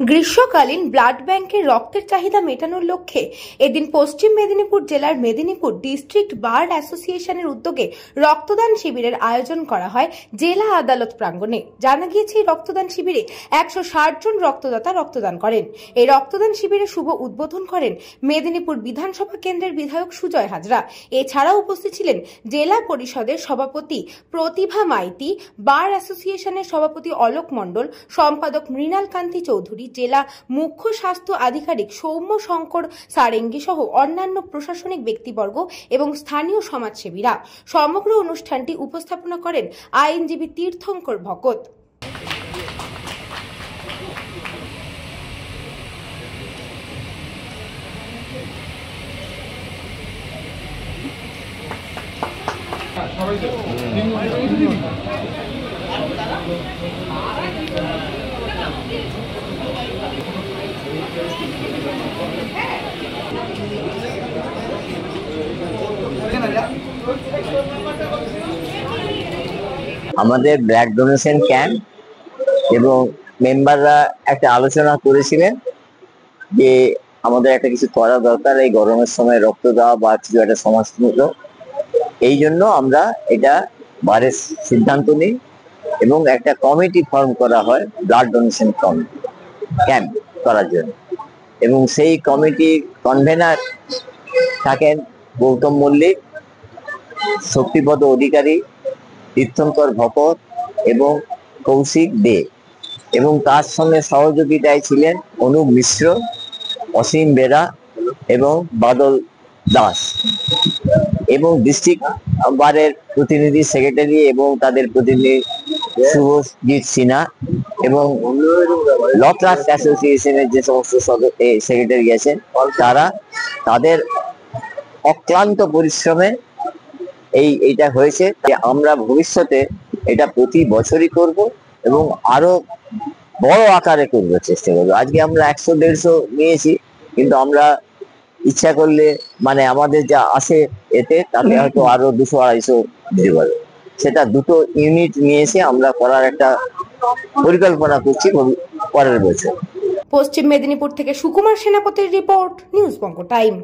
গ্রীষ্মকালীন ব্লাড ব্যাংকের রক্তের চাহিদা মেটানোর লক্ষ্যে এদিন পশ্চিম মেদিনীপুর জেলার মেদিনীপুর ডিস্ট্রিক্ট বার অ্যাসোসিয়েশনের উদ্যোগে রক্তদান শিবিরের আয়োজন করা হয় জেলা আদালত প্রাঙ্গণে। জানা গিয়েছে এই রক্তদান শিবিরে 160 জন রক্তদাতা রক্তদান করেন। এই রক্তদান শিবিরে শুভ উদ্বোধন করেন মেদিনীপুর বিধানসভা কেন্দ্রের বিধায়ক সুজয় হাজরা। এছাড়াও উপস্থিত ছিলেন জেলা পরিষদের সভাপতি প্রতিভা মাইতি, বার অ্যাসোসিয়েশনের সভাপতি অলোক মণ্ডল, সম্পাদক মৃণাল কান্তি চৌধুরী, জেলা মুখ্য স্বাস্থ্য আধিকারিক সৌম্য শঙ্কর সারেঙ্গি সহ অন্যান্য প্রশাসনিক ব্যক্তিবর্গ এবং স্থানীয় সমাজসেবীরা। সমগ্র অনুষ্ঠানটি উপস্থাপনা করেন আইনজীবী তীর্থঙ্কর ভকত। আমাদের ব্লাড ডোনেশন ক্যাম্প এবং মেম্বাররা একটা আলোচনা করেছিলেন যে আমাদের একটা কিছু করা দরকার এই গরমের সময় রক্ত দেওয়া বা কিছু একটা সমাজমূলক। এই জন্য আমরা এটা বারের সিদ্ধান্ত নিই এবং একটা কমিটি ফর্ম করা হয় ব্লাড ডোনেশন ক্যাম্প করার জন্য। এবং সেই কমিটির কনভেনার থাকেন গৌতম মল্লিক, শক্তিপদ অধিকারী, তীর্থঙ্কর ভকত এবং কৌশিক দে, এবং তার সঙ্গে সহযোগিতায় ছিলেন অনুপ মিশ্র, অসীম বেরা এবং বাদল দাস, এবং ডিস্ট্রিক্ট বারের প্রতিনিধি সেক্রেটারি এবং তাদের প্রতিনিধি শুভজিৎ সিনহা এবং ল ট্রাস্ট অ্যাসোসিয়েশনের যে সমস্ত সেক্রেটারি আছেন তারা তাদের অক্লান্ত পরিশ্রমে এইটা হয়েছে। যে আমরা ভবিষ্যতে এটা প্রতি বছরই করব এবং আরো বড় আকারে করবো, চেষ্টা করবো। আজকে আমরা 100-150 নিয়েছি, কিন্তু আমরা ইচ্ছা করলে মানে আমাদের যা আসে এতে তাতে হয়তো আরো 200-250 দিতে পারবো। সেটা 2টো ইউনিট নিয়েছে আমরা করার একটা পরিকল্পনা করছি পরের বছর। পশ্চিম মেদিনীপুর থেকে সুকুমার সেনাপতির রিপোর্ট, নিউজ বঙ্গ টাইম।